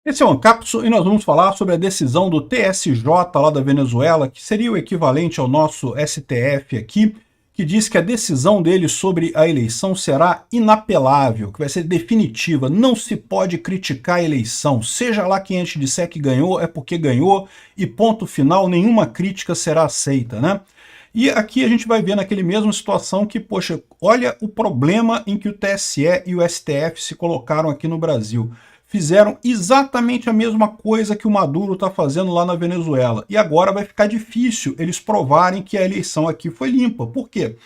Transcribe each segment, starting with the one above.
Esse é o Ancapso e nós vamos falar sobre a decisão do TSJ lá da Venezuela, que seria o equivalente ao nosso STF aqui, que diz que a decisão dele sobre a eleição será inapelável, que vai ser definitiva, não se pode criticar a eleição, seja lá quem a gente disser que ganhou, é porque ganhou, e ponto final, nenhuma crítica será aceita, né? E aqui a gente vai ver naquele mesma situação que, poxa, olha o problema em que o TSE e o STF se colocaram aqui no Brasil. Fizeram exatamente a mesma coisa que o Maduro está fazendo lá na Venezuela. E agora vai ficar difícil eles provarem que a eleição aqui foi limpa. Por quê?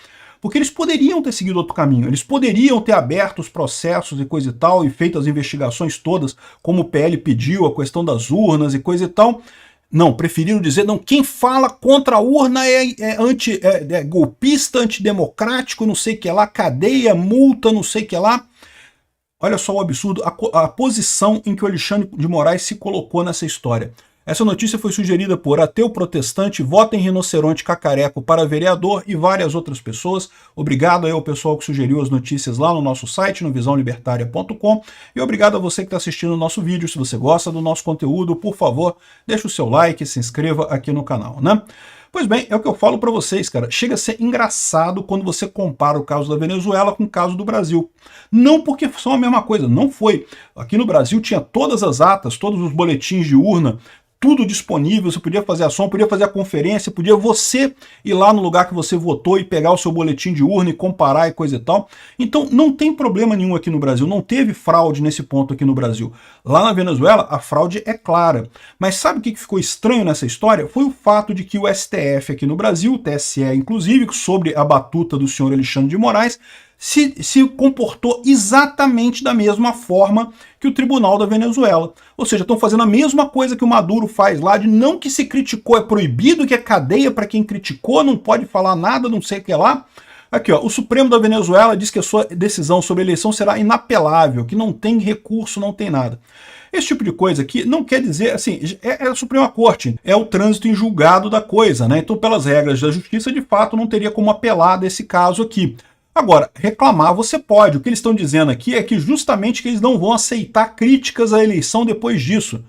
Porque eles poderiam ter seguido outro caminho, eles poderiam ter aberto os processos e coisa e tal, e feito as investigações todas, como o PL pediu, a questão das urnas e coisa e tal. Não, preferiram dizer, não, quem fala contra a urna é golpista, antidemocrático, não sei o que lá, cadeia, multa, não sei o que lá. Olha só o absurdo, a posição em que o Alexandre de Moraes se colocou nessa história. Essa notícia foi sugerida por Ateu Protestante, Vota em Rinoceronte Cacareco para vereador e várias outras pessoas. Obrigado aí ao pessoal que sugeriu as notícias lá no nosso site, no visãolibertaria.com. E obrigado a você que está assistindo o nosso vídeo. Se você gosta do nosso conteúdo, por favor, deixa o seu like e se inscreva aqui no canal, né? Pois bem, é o que eu falo para vocês, cara. Chega a ser engraçado quando você compara o caso da Venezuela com o caso do Brasil. Não porque são a mesma coisa, não foi. Aqui no Brasil tinha todas as atas, todos os boletins de urna, tudo disponível, você podia fazer a som, podia fazer a conferência, podia você ir lá no lugar que você votou e pegar o seu boletim de urna e comparar e coisa e tal. Então não tem problema nenhum aqui no Brasil, não teve fraude nesse ponto aqui no Brasil. Lá na Venezuela a fraude é clara. Mas sabe o que ficou estranho nessa história? Foi o fato de que o STF aqui no Brasil, o TSE inclusive, sobre a batuta do senhor Alexandre de Moraes, se comportou exatamente da mesma forma que o Tribunal da Venezuela. Ou seja, estão fazendo a mesma coisa que o Maduro faz lá, de não que se criticou é proibido, que é cadeia para quem criticou, não pode falar nada, não sei o que lá. Aqui, ó, o Supremo da Venezuela diz que a sua decisão sobre a eleição será inapelável, que não tem recurso, não tem nada. Esse tipo de coisa aqui não quer dizer, assim, é a Suprema Corte, é o trânsito em julgado da coisa, né? Então, pelas regras da justiça, de fato, não teria como apelar desse caso aqui. Agora, reclamar você pode. O que eles estão dizendo aqui é que justamente que eles não vão aceitar críticas à eleição depois disso.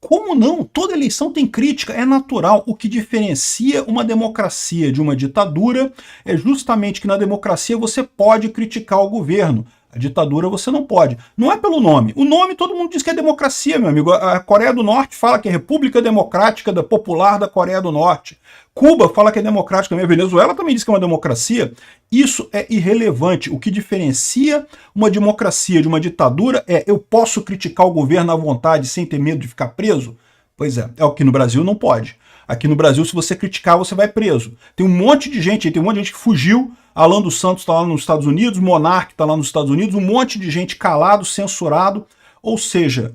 Como não? Toda eleição tem crítica, é natural. O que diferencia uma democracia de uma ditadura é justamente que na democracia você pode criticar o governo. A ditadura você não pode. Não é pelo nome. O nome todo mundo diz que é democracia, meu amigo. A Coreia do Norte fala que é República Democrática Popular da Coreia do Norte. Cuba fala que é democrática também. A Venezuela também diz que é uma democracia. Isso é irrelevante. O que diferencia uma democracia de uma ditadura é eu posso criticar o governo à vontade sem ter medo de ficar preso? Pois é o que no Brasil não pode. Aqui no Brasil, se você criticar, você vai preso. Tem um monte de gente que fugiu. Alan dos Santos está lá nos Estados Unidos, Monark está lá nos Estados Unidos, um monte de gente calado, censurado. Ou seja,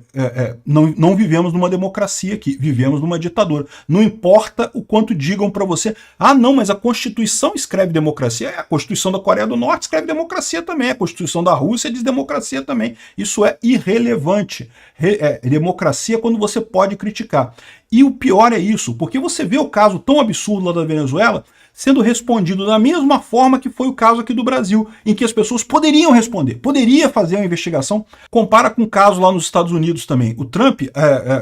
não vivemos numa democracia aqui, vivemos numa ditadura. Não importa o quanto digam para você, ah não, mas a Constituição escreve democracia. A Constituição da Coreia do Norte escreve democracia também, a Constituição da Rússia diz democracia também. Isso é irrelevante. Democracia é quando você pode criticar. E o pior é isso, porque você vê o caso tão absurdo lá da Venezuela, sendo respondido da mesma forma que foi o caso aqui do Brasil, em que as pessoas poderiam responder, poderia fazer uma investigação. Compara com o caso lá nos Estados Unidos também. O Trump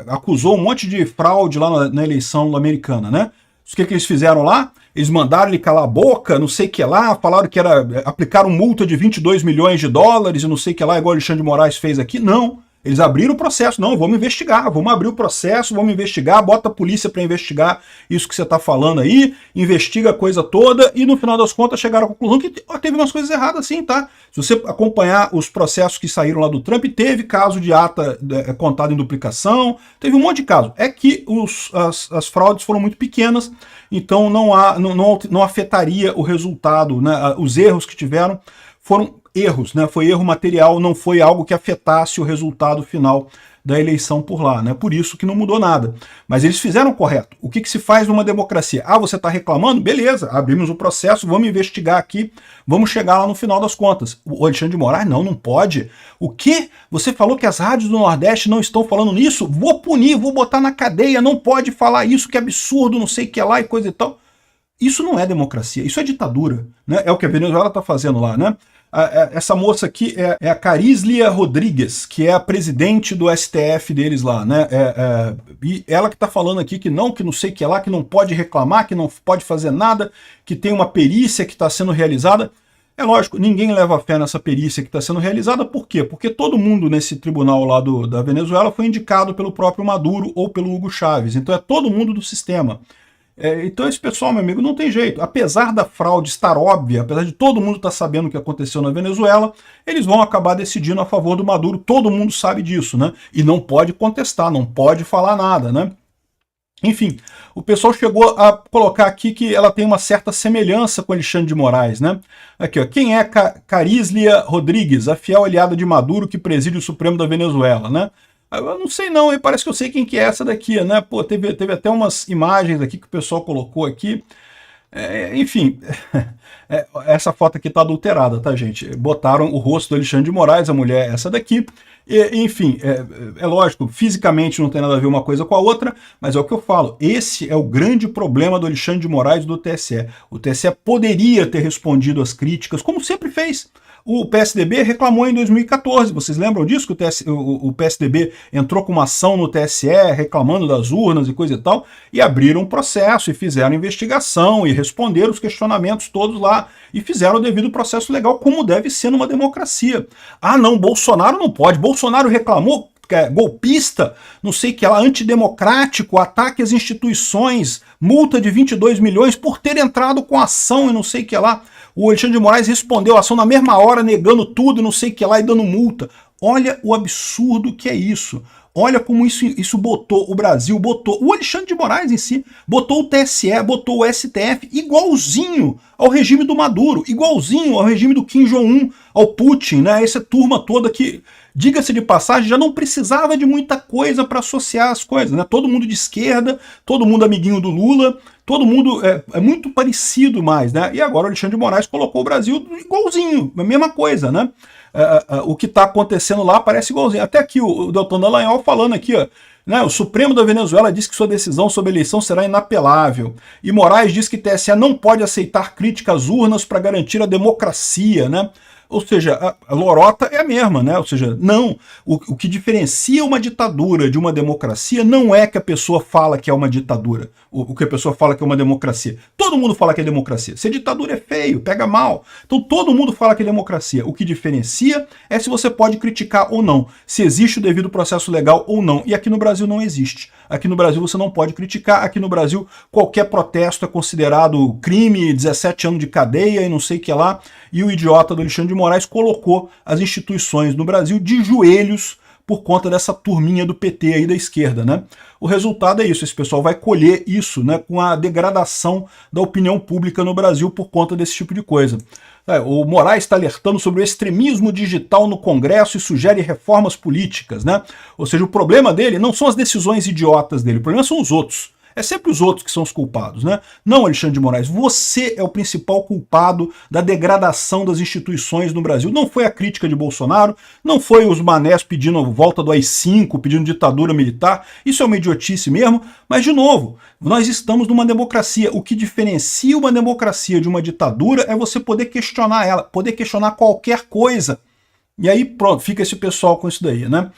acusou um monte de fraude lá na eleição americana, né? O que eles fizeram lá? Eles mandaram ele calar a boca, não sei o que lá, falaram que aplicaram multa de 22 milhões de dólares e não sei o que lá, igual o Alexandre de Moraes fez aqui. Não. Eles abriram o processo. Não, vamos investigar, vamos abrir o processo, vamos investigar, bota a polícia para investigar isso que você está falando aí, investiga a coisa toda e no final das contas chegaram à conclusão que teve umas coisas erradas sim, tá? Se você acompanhar os processos que saíram lá do Trump, teve caso de ata contada em duplicação, teve um monte de caso. É que as fraudes foram muito pequenas, então não afetaria o resultado, né? Os erros que tiveram foram erros, né? Foi erro material, não foi algo que afetasse o resultado final da eleição por lá, né? Por isso que não mudou nada. Mas eles fizeram o correto. O que se faz numa democracia? Ah, você está reclamando? Beleza, abrimos o processo, vamos investigar aqui, vamos chegar lá no final das contas. O Alexandre de Moraes, não pode. O quê? Você falou que as rádios do Nordeste não estão falando nisso? Vou punir, vou botar na cadeia, não pode falar isso, que absurdo, não sei o que lá e coisa e tal. Isso não é democracia, isso é ditadura, né? É o que a Venezuela está fazendo lá, né? Essa moça aqui é a Carislia Rodrigues, que é a presidente do STF deles lá, né? E ela que está falando aqui que não sei o que lá, que não pode reclamar, que não pode fazer nada, que tem uma perícia que está sendo realizada. É lógico, ninguém leva fé nessa perícia que está sendo realizada, por quê? Porque todo mundo nesse tribunal lá da Venezuela foi indicado pelo próprio Maduro ou pelo Hugo Chávez, então é todo mundo do sistema. Então esse pessoal, meu amigo, não tem jeito. Apesar da fraude estar óbvia, apesar de todo mundo estar sabendo o que aconteceu na Venezuela, eles vão acabar decidindo a favor do Maduro, todo mundo sabe disso, né? E não pode contestar, não pode falar nada, né? Enfim, o pessoal chegou a colocar aqui que ela tem uma certa semelhança com Alexandre de Moraes, né? Aqui, ó, quem é Carislia Rodrigues, a fiel aliada de Maduro que preside o Supremo da Venezuela, né? Eu não sei não, parece que eu sei quem que é essa daqui, né? Pô, teve até umas imagens aqui que o pessoal colocou aqui. Enfim, essa foto aqui tá adulterada, tá, gente? Botaram o rosto do Alexandre de Moraes, a mulher é essa daqui. Enfim, é lógico, fisicamente não tem nada a ver uma coisa com a outra, mas é o que eu falo, esse é o grande problema do Alexandre de Moraes e do TSE. O TSE poderia ter respondido às críticas, como sempre fez. O PSDB reclamou em 2014, vocês lembram disso? Que o PSDB entrou com uma ação no TSE reclamando das urnas e coisa e tal, e abriram um processo e fizeram investigação e responderam os questionamentos todos lá e fizeram o devido processo legal, como deve ser numa democracia. Ah não, Bolsonaro não pode, Bolsonaro reclamou, golpista, não sei o que lá, antidemocrático, ataque às instituições, multa de 22 milhões por ter entrado com ação e não sei o que lá. O Alexandre de Moraes respondeu a ação na mesma hora, negando tudo, não sei o que lá, e dando multa. Olha o absurdo que é isso. Olha como isso botou o Brasil, botou o Alexandre de Moraes em si, botou o TSE, botou o STF igualzinho ao regime do Maduro, igualzinho ao regime do Kim Jong-un, ao Putin, né? Essa turma toda que, diga-se de passagem, já não precisava de muita coisa para associar as coisas, né? Todo mundo de esquerda, todo mundo amiguinho do Lula, todo mundo é muito parecido mais, né? E agora o Alexandre de Moraes colocou o Brasil igualzinho, a mesma coisa, né? O que está acontecendo lá parece igualzinho. Até aqui o Deltan Dallagnol falando aqui, ó, né, o Supremo da Venezuela diz que sua decisão sobre a eleição será inapelável. E Moraes diz que TSE não pode aceitar críticas às urnas para garantir a democracia, né? Ou seja, a lorota é a mesma, né? Ou seja, não. O que diferencia uma ditadura de uma democracia não é que a pessoa fala que é uma ditadura, o que a pessoa fala que é uma democracia. Todo mundo fala que é democracia. Se a ditadura é feio, pega mal. Então todo mundo fala que é democracia. O que diferencia é se você pode criticar ou não, se existe o devido processo legal ou não. E aqui no Brasil não existe. Aqui no Brasil você não pode criticar. Aqui no Brasil qualquer protesto é considerado crime, 17 anos de cadeia e não sei o que lá. E o idiota do Alexandre de Moraes colocou as instituições no Brasil de joelhos por conta dessa turminha do PT aí da esquerda, né? O resultado é isso, esse pessoal vai colher isso, né, com a degradação da opinião pública no Brasil por conta desse tipo de coisa. O Moraes está alertando sobre o extremismo digital no Congresso e sugere reformas políticas, né? Ou seja, o problema dele não são as decisões idiotas dele, o problema são os outros. É sempre os outros que são os culpados, né? Não, Alexandre de Moraes, você é o principal culpado da degradação das instituições no Brasil. Não foi a crítica de Bolsonaro, não foi os manés pedindo a volta do AI-5, pedindo ditadura militar, isso é uma idiotice mesmo, mas de novo, nós estamos numa democracia. O que diferencia uma democracia de uma ditadura é você poder questionar ela, poder questionar qualquer coisa. E aí pronto, fica esse pessoal com isso daí, né?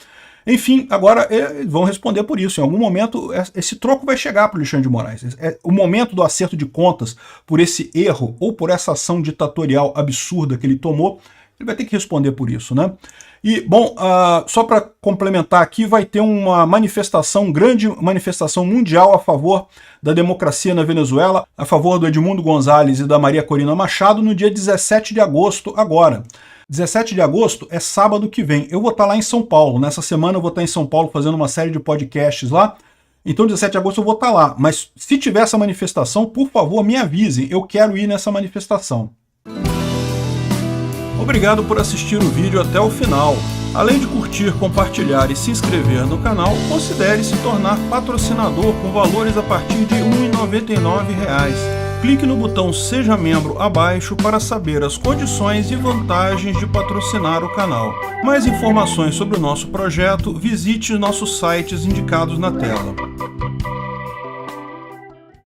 Enfim, agora vão responder por isso. Em algum momento, esse troco vai chegar para o Alexandre de Moraes. O momento do acerto de contas por esse erro ou por essa ação ditatorial absurda que ele tomou, ele vai ter que responder por isso, né? E, bom, só para complementar aqui, vai ter uma manifestação, grande manifestação mundial a favor da democracia na Venezuela, a favor do Edmundo Gonzalez e da Maria Corina Machado, no dia 17 de agosto agora. 17 de agosto é sábado que vem. Eu vou estar lá em São Paulo. Nessa semana eu vou estar em São Paulo fazendo uma série de podcasts lá. Então 17 de agosto eu vou estar lá. Mas se tiver essa manifestação, por favor, me avisem. Eu quero ir nessa manifestação. Obrigado por assistir o vídeo até o final. Além de curtir, compartilhar e se inscrever no canal, considere se tornar patrocinador com valores a partir de R$ 1,99. Clique no botão Seja Membro abaixo para saber as condições e vantagens de patrocinar o canal. Mais informações sobre o nosso projeto, visite nossos sites indicados na tela.